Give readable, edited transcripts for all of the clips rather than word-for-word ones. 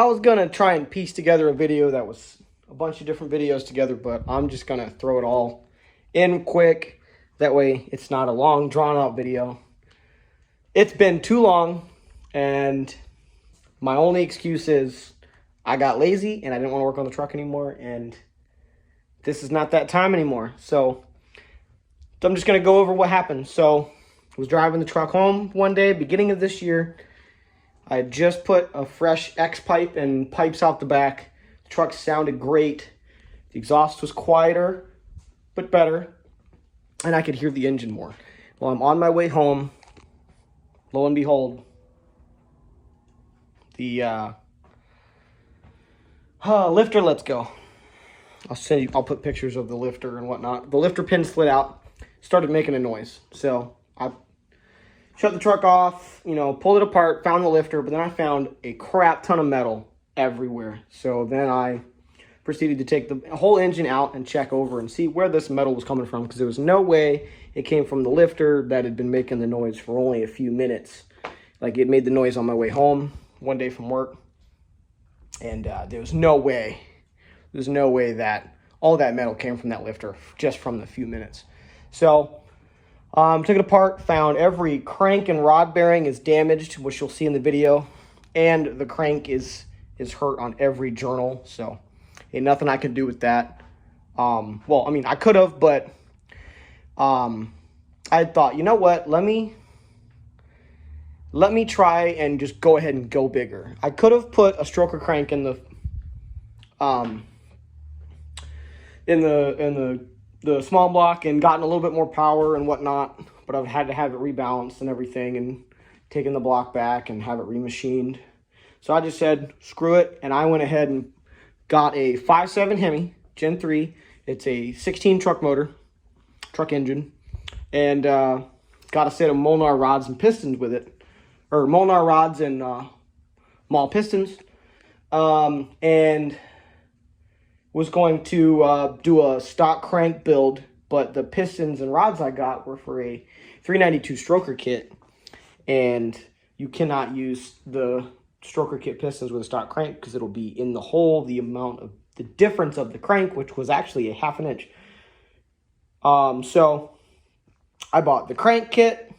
I was gonna try and piece together a video that was a bunch of different videos together, but I'm just gonna throw it all in quick. That way it's not a long, drawn out video. It's been too long, and my only excuse is I got lazy and I didn't want to work on the truck anymore, and this is not that time anymore. So I'm just gonna go over what happened. So I was driving the truck home one day, beginning of this year. I had just put a fresh X-pipe and pipes out the back. The truck sounded great. The exhaust was quieter, but better. And I could hear the engine more. Well, I'm on my way home. Lo and behold, the lifter lets go. I'll put pictures of the lifter and whatnot. The lifter pin slid out, started making a noise. So I shut the truck off, pulled it apart, found the lifter, but then I found a crap ton of metal everywhere. So then I proceeded to take the whole engine out and check over and see where this metal was coming from, because there was no way it came from the lifter that had been making the noise for only a few minutes. Like, it made the noise on my way home one day from work, and there was no way that all that metal came from that lifter just from the few minutes. So took it apart, found every crank and rod bearing is damaged, which you'll see in the video, and the crank is hurt on every journal. So ain't nothing I could do with that. Well, I mean, I could have, but I thought, you know what? Let me try and just go ahead and go bigger. I could have put a stroker crank in the small block and gotten a little bit more power and whatnot, but I've had to have it rebalanced and everything and taken the block back and have it remachined. So I just said, screw it, and I went ahead and got a 5.7 Hemi Gen 3. It's a 16 truck engine, and got a set of Molnar rods and pistons with it, or Molnar rods and Mahle pistons, and was going to do a stock crank build, but the pistons and rods I got were for a 392 stroker kit, and you cannot use the stroker kit pistons with a stock crank because it'll be in the hole the amount of the difference of the crank, which was actually a 1/2 inch. So I bought the crank kit,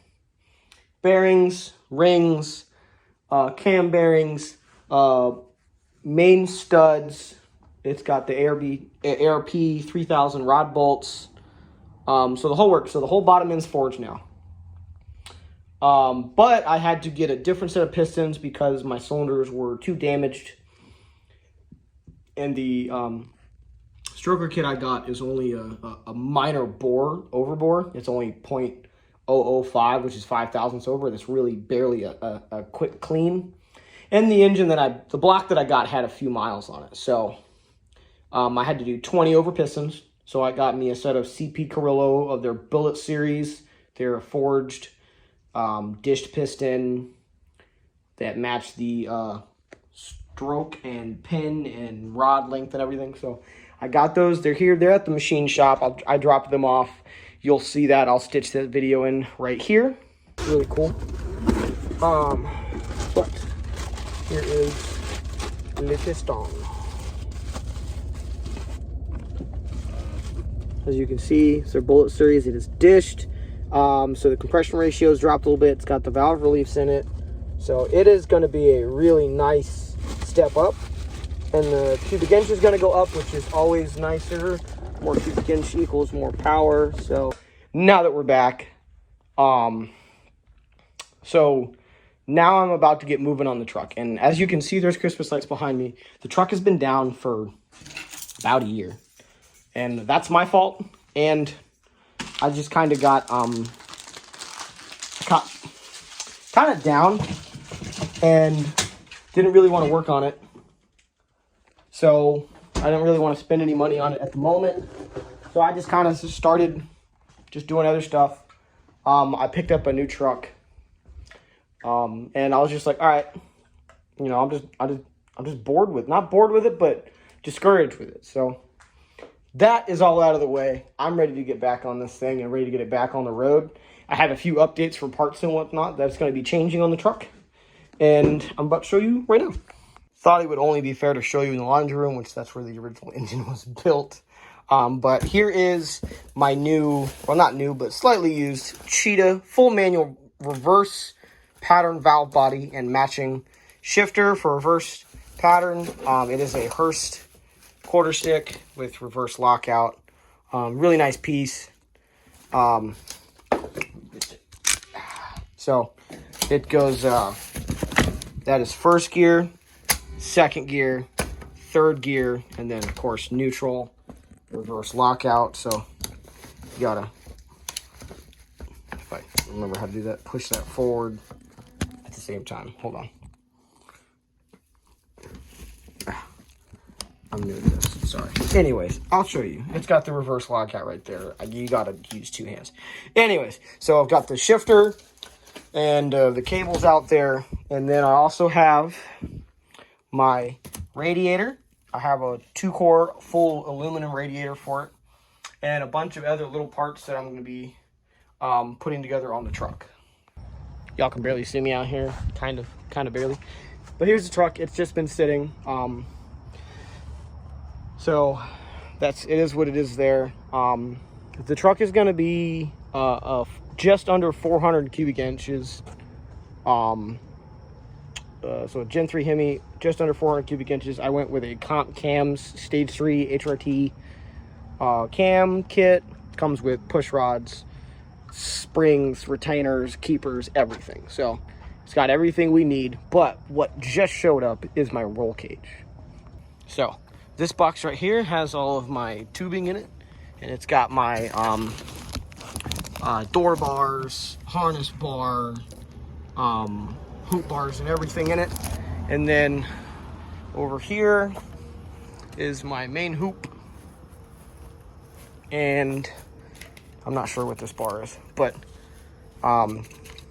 bearings, rings, cam bearings, main studs. It's got the ARP 3000 rod bolts. So the whole works. So the whole bottom end's forged now. But I had to get a different set of pistons because my cylinders were too damaged. And the stroker kit I got is only a minor overbore. It's only 0.005, which is 5 thousandths over. That's really barely a quick clean. And the engine the block that I got had a few miles on it. So I had to do 20 over pistons. So I got me a set of CP Carrillo of their Bullet series. They're a forged dished piston that matched the stroke and pin and rod length and everything. So I got those. They're here. They're at the machine shop. I dropped them off. You'll see that. I'll stitch that video in right here. Really cool. But here is le piston. As you can see, it's their Bullet series. It is dished. So the compression ratio has dropped a little bit. It's got the valve reliefs in it. So it is going to be a really nice step up. And the cubic inch is going to go up, which is always nicer. More cubic inch equals more power. So now that we're back, so now I'm about to get moving on the truck. And as you can see, there's Christmas lights behind me. The truck has been down for about a year. And that's my fault. And I just kind of got kind of down and didn't really want to work on it. So I didn't really want to spend any money on it at the moment. So I just kind of started just doing other stuff. I picked up a new truck. And I was just like, all right, I'm just bored with, not bored with it, but discouraged with it. So that is all out of the way. I'm ready to get back on this thing and ready to get it back on the road. I have a few updates for parts and whatnot that's going to be changing on the truck, and I'm about to show you right now. thought it would only be fair to show you in the laundry room, which that's where the original engine was built. But here is my new, well, not new, but slightly used Cheetah full manual reverse pattern valve body and matching shifter for reverse pattern. It is a Hurst quarter stick with reverse lockout. Really nice piece. So it goes, that is first gear, second gear, third gear, and then of course neutral, reverse lockout. So you gotta, if I remember how to do that, push that forward at the same time. Hold on. I'm new to this, sorry. Anyways, I'll show you. It's got the reverse lockout right there. You gotta use two hands. Anyways, so I've got the shifter and the cables out there. And then I also have my radiator. I have a 2-core full aluminum radiator for it. And a bunch of other little parts that I'm gonna be putting together on the truck. Y'all can barely see me out here, kind of barely. But here's the truck, it's just been sitting. So it is what it is there. The truck is going to be just under 400 cubic inches. So Gen 3 Hemi, just under 400 cubic inches. I went with a Comp Cams Stage 3 HRT cam kit. Comes with push rods, springs, retainers, keepers, everything. So it's got everything we need. But what just showed up is my roll cage. So this box right here has all of my tubing in it, and it's got my door bars, harness bar, hoop bars and everything in it. And then over here is my main hoop, and I'm not sure what this bar is, but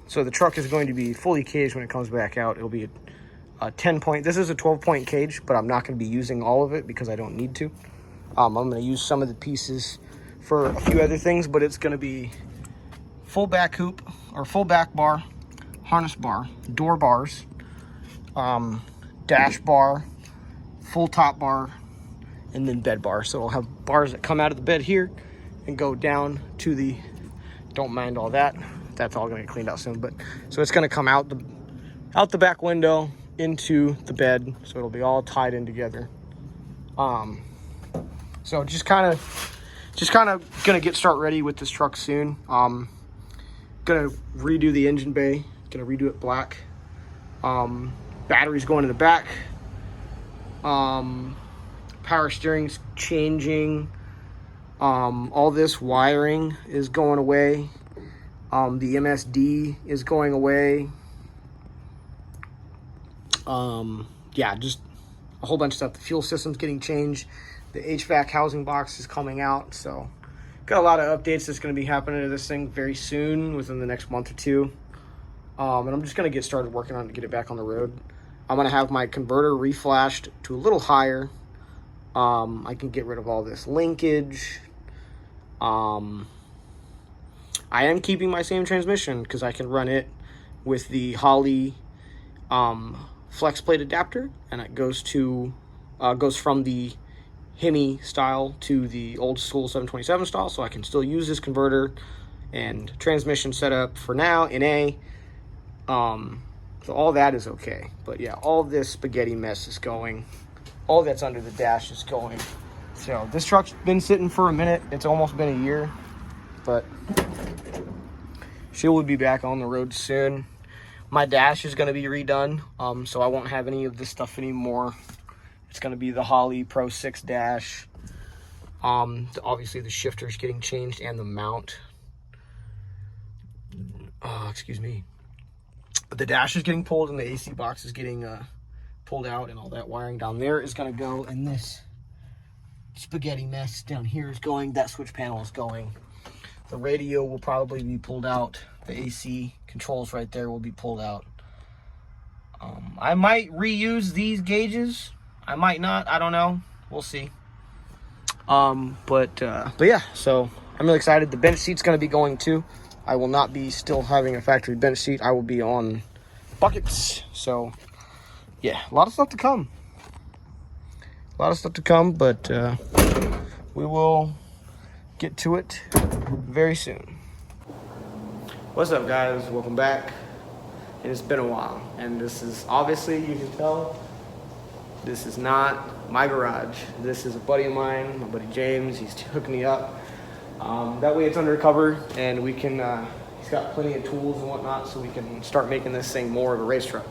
so the truck is going to be fully caged when it comes back out. It'll be a 10-point. This is a 12-point cage, but I'm not going to be using all of it because I don't need to. I'm going to use some of the pieces for a few other things, but it's going to be full back hoop or full back bar, harness bar, door bars, dash bar, full top bar, and then bed bar. So I'll have bars that come out of the bed here and go down to the, don't mind all that. That's all going to get cleaned out soon. But so it's going to come out the back window into the bed, so it'll be all tied in together. So just kind of gonna start ready with this truck soon. Gonna redo the engine bay, gonna redo it black. Batteries going in the back. Power steering's changing. All this wiring is going away. The MSD is going away. Yeah, just a whole bunch of stuff. The fuel system's getting changed. The HVAC housing box is coming out. So got a lot of updates that's going to be happening to this thing very soon, within the next month or two. And I'm just going to get started working on it to get it back on the road. I'm going to have my converter reflashed to a little higher. I can get rid of all this linkage. I am keeping my same transmission because I can run it with the Holley flex plate adapter, and it goes from the Hemi style to the old school 727 style, so I can still use this converter and transmission setup for now in A. So all that is okay. But yeah, all this spaghetti mess is going. All that's under the dash is going. So this truck's been sitting for a minute. It's almost been a year, but she will be back on the road soon. My dash is going to be redone, so I won't have any of this stuff anymore. It's going to be the Holley Pro 6 dash. Obviously, the shifter's getting changed and the mount. Excuse me. The dash is getting pulled and the AC box is getting pulled out, and all that wiring down there is going to go, and this spaghetti mess down here is going. That switch panel is going. The radio will probably be pulled out. The AC controls right there will be pulled out. I might reuse these gauges. I might not. I don't know. We'll see. But yeah, so I'm really excited. The bench seat's going to be going too. I will not be still having a factory bench seat. I will be on buckets. So yeah, a lot of stuff to come. A lot of stuff to come, but we will get to it very soon. What's up, guys? Welcome back. And it's been a while, and this is obviously, you can tell, this is not my garage. This is a buddy of mine, my buddy James. He's hooking me up. That way it's undercover, and we can, he's got plenty of tools and whatnot, so we can start making this thing more of a race truck.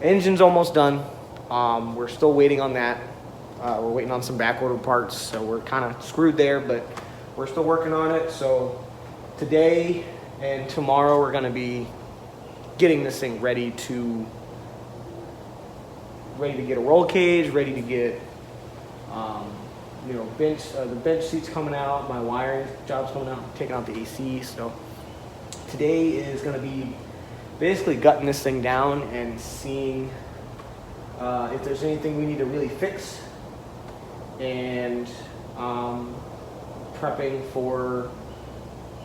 Engine's almost done. We're still waiting on that. We're waiting on some back order parts, so we're kind of screwed there, but we're still working on it. So today and tomorrow we're gonna be getting this thing ready to get a roll cage, ready to get the bench seats coming out, my wiring job's coming out, taking out the AC. So today is gonna be basically gutting this thing down and seeing if there's anything we need to really fix, and prepping for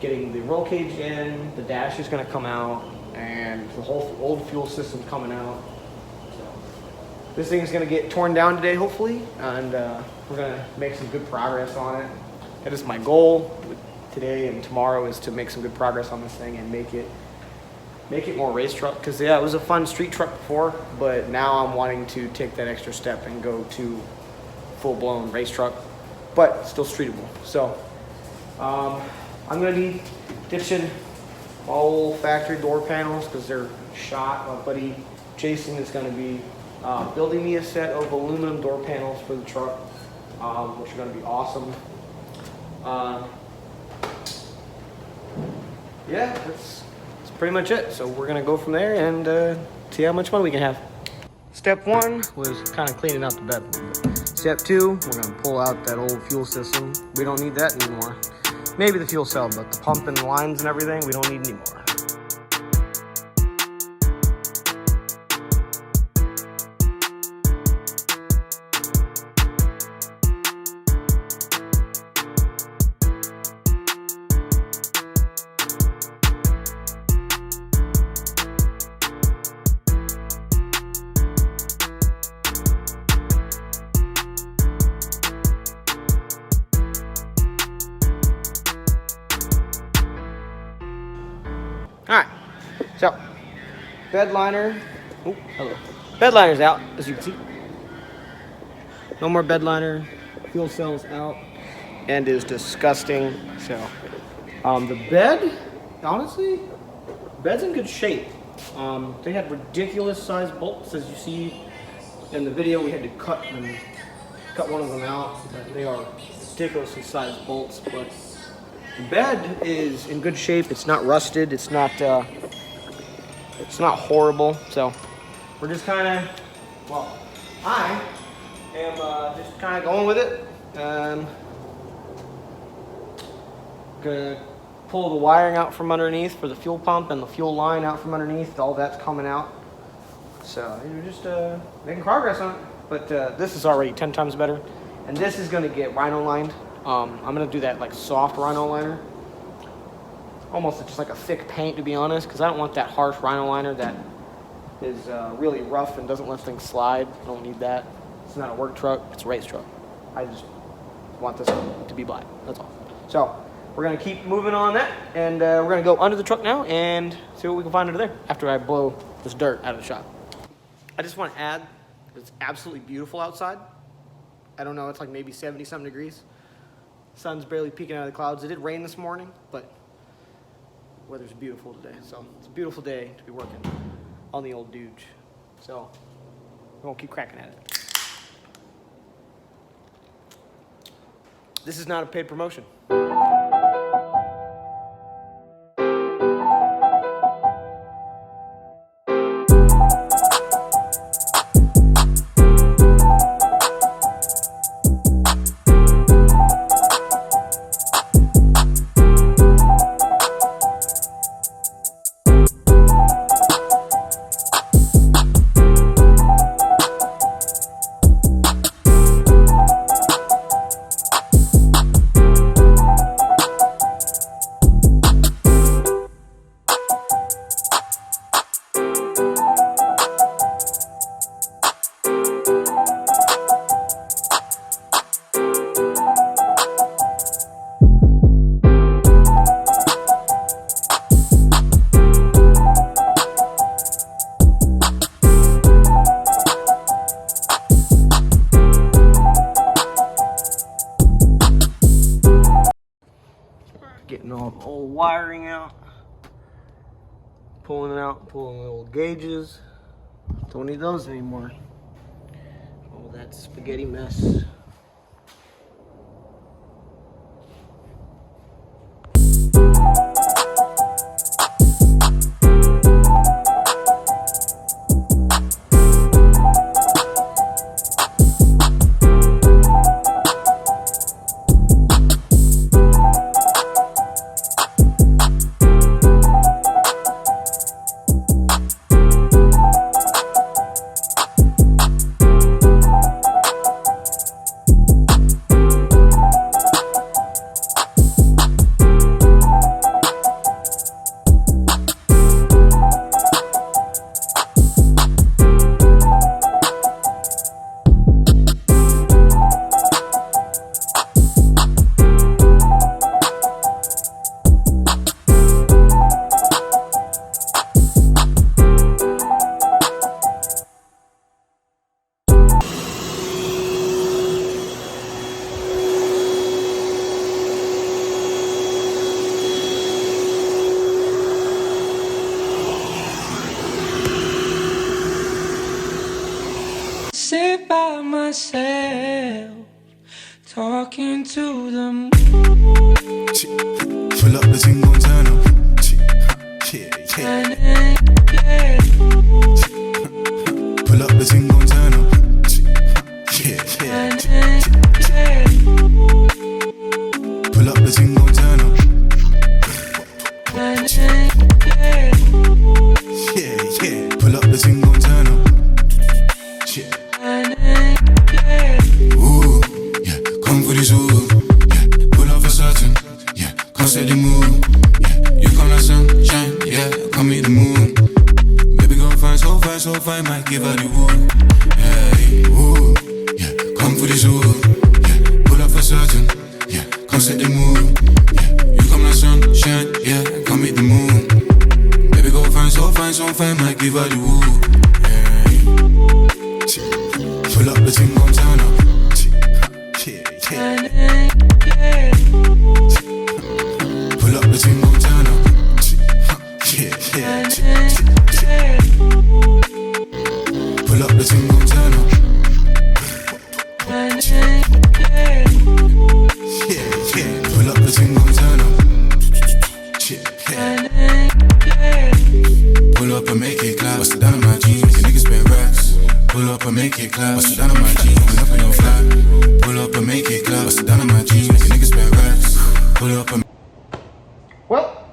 getting the roll cage in. The dash is going to come out, and the whole old fuel system coming out. So this thing is going to get torn down today, hopefully, and we're going to make some good progress on it. That is my goal today and tomorrow, is to make some good progress on this thing and make it more race truck. Because yeah, it was a fun street truck before, but now I'm wanting to take that extra step and go to full-blown race truck, but still streetable. So I'm gonna be ditching all factory door panels because they're shot. My buddy Jason is gonna be building me a set of aluminum door panels for the truck, which are gonna be awesome. Yeah, that's pretty much it. So we're gonna go from there and see how much fun we can have. Step one was kind of cleaning out the bed. Step two, we're gonna pull out that old fuel system. We don't need that anymore. Maybe the fuel cell, but the pump and the lines and everything, we don't need anymore. Alright, so bed liner, bed liner's out, as you can see. No more bed liner, fuel cell's out, and is disgusting. So the bed, honestly, bed's in good shape. They had ridiculous sized bolts, as you see in the video. We had to cut one of them out. They are ridiculously sized bolts, but the bed is in good shape. It's not rusted. It's not horrible. So we're just kind of, well, I am just kind of going with it. Gonna pull the wiring out from underneath for the fuel pump and the fuel line out from underneath. All that's coming out. So you're just making progress on it. But this is already 10 times better. And this is gonna get rhino lined. I'm gonna do that like soft rhino liner. Almost just like a thick paint, to be honest, because I don't want that harsh rhino liner that is really rough and doesn't let things slide. I don't need that. It's not a work truck, it's a race truck. I just want this to be black, that's all. So we're gonna keep moving on that, and we're gonna go under the truck now and see what we can find under there after I blow this dirt out of the shop. I just want to add, it's absolutely beautiful outside. I don't know, it's like maybe 70-something degrees. Sun's barely peeking out of the clouds. It did rain this morning, but weather's beautiful today. So it's a beautiful day to be working on the old Dooge. So we're gonna keep cracking at it. This is not a paid promotion. old wiring out. Pulling it out, pulling the old gauges. Don't need those anymore. All that spaghetti mess. Sit by myself, talking to the moon. Pull up the thing gon' turn up. Yeah, yeah. Pull up the thing gon' turn up. Yeah, yeah. Pull up the thing gon' turn up. Yeah, yeah. Pull up the thing gon' turn up. Ooh, yeah, come for this ooh, yeah, pull off a certain, yeah, come steady move, yeah, you come like sunshine, yeah, come meet the moon, baby go fine, so fine, might give her the woo, hey, ooh, yeah, come for this ooh, yeah, pull off a certain, yeah, come steady move, yeah, you come like sunshine, yeah, come meet the moon, baby go fine, so fine, might give her the woo, hey. Pull up the thing gon' turn up. Yeah, yeah. Pull up the thing gon' turn up. Yeah, yeah. Pull up the thing gon' turn up. Yeah, yeah. Pull up the thing gon' turn up. Yeah. Pull up and make it clap. Bust it down on my jeans, make niggas spend racks. Pull up and make it clap. Bust it down on my jeans, pull up in your flat. Pull up and make it clap. Bust it down on my jeans, make niggas spend racks. Pull up and Well,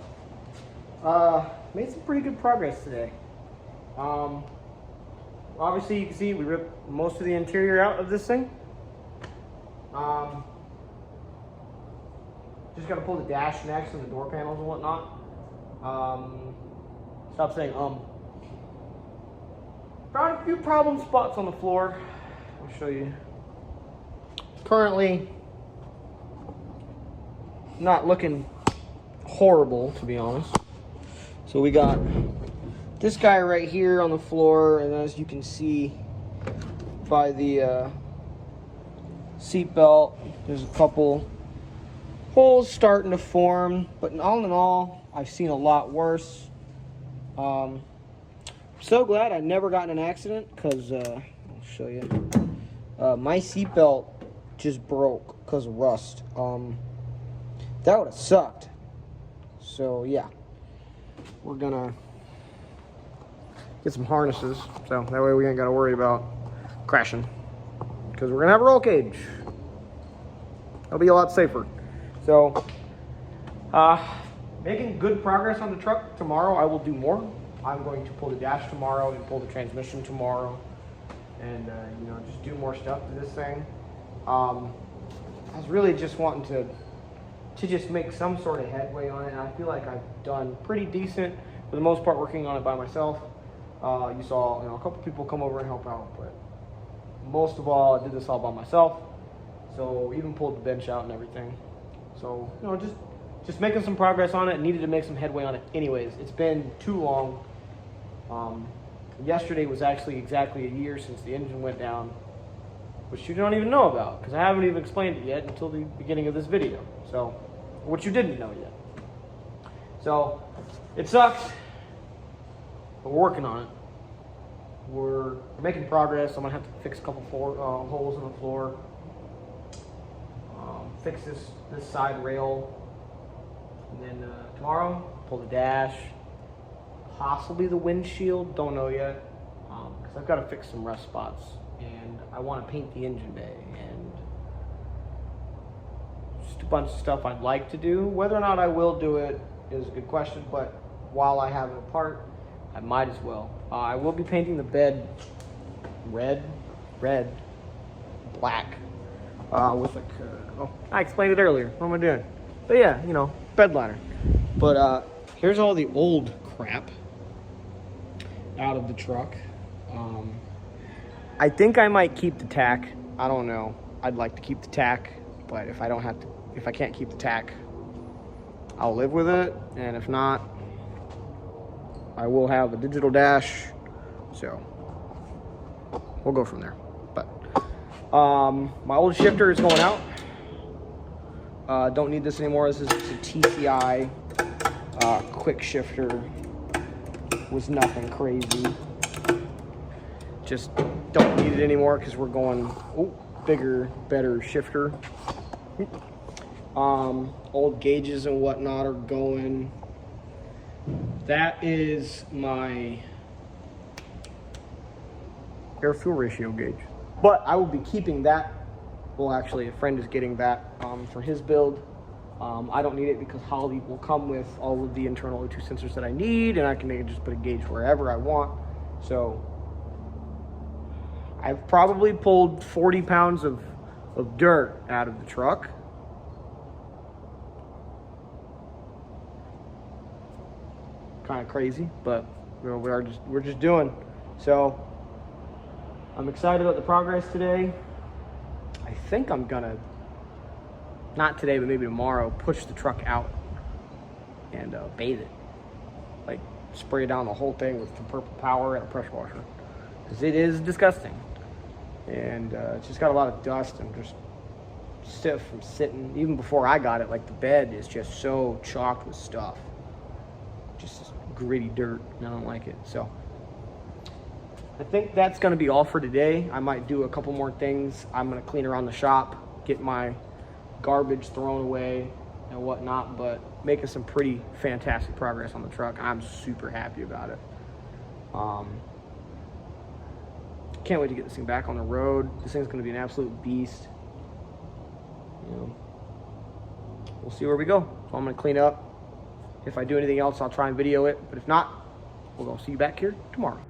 made some pretty good progress today. Obviously you can see we ripped most of the interior out of this thing. Just gotta pull the dash next and the door panels and whatnot. Stop saying Found a few problem spots on the floor. I'll show you. Currently not looking horrible, to be honest. So we got this guy right here on the floor, and as you can see by the seat belt, there's a couple holes starting to form, but all in all, I've seen a lot worse. So glad I never got in an accident, because I'll show you. My seatbelt just broke because of rust. That would have sucked. So yeah, we're gonna get some harnesses, so that way we ain't gotta worry about crashing, because we're gonna have a roll cage. That'll be a lot safer. So making good progress on the truck. Tomorrow I will do more. I'm going to pull the dash tomorrow and pull the transmission tomorrow, and you know, just do more stuff to this thing. I was really just wanting to just make some sort of headway on it, and I feel like I've done pretty decent for the most part working on it by myself. You saw, you know, a couple people come over and help out, but most of all I did this all by myself. So even pulled the bench out and everything. So, you know, just making some progress on it. Needed to make some headway on it anyways. It's been too long. Yesterday was actually exactly a year since the engine went down, which you don't even know about, because I haven't even explained it yet until the beginning of this video. So, what you didn't know yet. So it sucks, but we're working on it. We're making progress. I'm gonna have to fix a couple holes in the floor. Fix this side rail, and then tomorrow pull the dash, possibly the windshield. Don't know yet, because I've got to fix some rust spots, and I want to paint the engine bay, and just a bunch of stuff I'd like to do. Whether or not I will do it is a good question, but while I have it apart, I might as well. I will be painting the bed red, black, with like, I explained it earlier. What am I doing? But yeah, you know, bed liner. But here's all the old crap out of the truck. I think I might keep the tack. I don't know. I'd like to keep the tack, but if I can't keep the tack, I'll live with it. And if not, I will have a digital dash. So we'll go from there. But my old shifter is going out. Don't need this anymore. This is a TCI quick shifter. Was nothing crazy. Just don't need it anymore because we're going bigger, better shifter. Old gauges and whatnot are going. That is my air fuel ratio gauge. But I will be keeping that. Well, actually, a friend is getting that for his build. I don't need it because Holley will come with all of the internal O2 sensors that I need, and I can just put a gauge wherever I want. So I've probably pulled 40 pounds of dirt out of the truck. Kind of crazy, but you know, we're just doing. So I'm excited about the progress today. I think I'm gonna, not today, but maybe tomorrow, push the truck out and bathe it. Like spray down the whole thing with some purple power and a pressure washer. Because it is disgusting. And it's just got a lot of dust and just stiff from sitting. Even before I got it, like the bed is just so chalked with stuff. Just this gritty dirt, and I don't like it. So I think that's gonna be all for today. I might do a couple more things. I'm gonna clean around the shop, get my garbage thrown away and whatnot, but making some pretty fantastic progress on the truck. I'm super happy about it. Can't wait to get this thing back on the road. This thing's gonna be an absolute beast. You know, we'll see where we go. So I'm gonna clean up. If I do anything else, I'll try and video it, but if not, we'll see you back here tomorrow.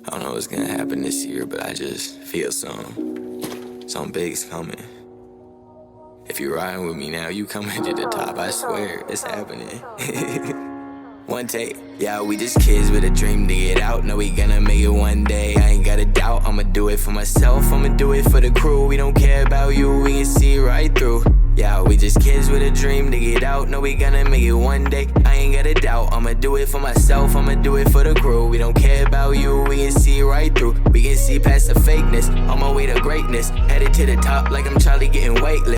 I don't know what's gonna happen this year, but I just feel something big's coming. If you're riding with me now, you coming to the top, I swear, it's happening. One take, yeah, we just kids with a dream to get out. Know we gonna make it one day, I ain't got a doubt. I'ma do it for myself, I'ma do it for the crew. We don't care about you, we can see right through. Yeah, we just kids with a dream to get out. Know we gonna make it one day, I ain't got a doubt. I'ma do it for myself, I'ma do it for the crew. We don't care about you, we can see right through. We can see past the fakeness, on my way to greatness. Headed to the top like I'm Charlie getting weightless.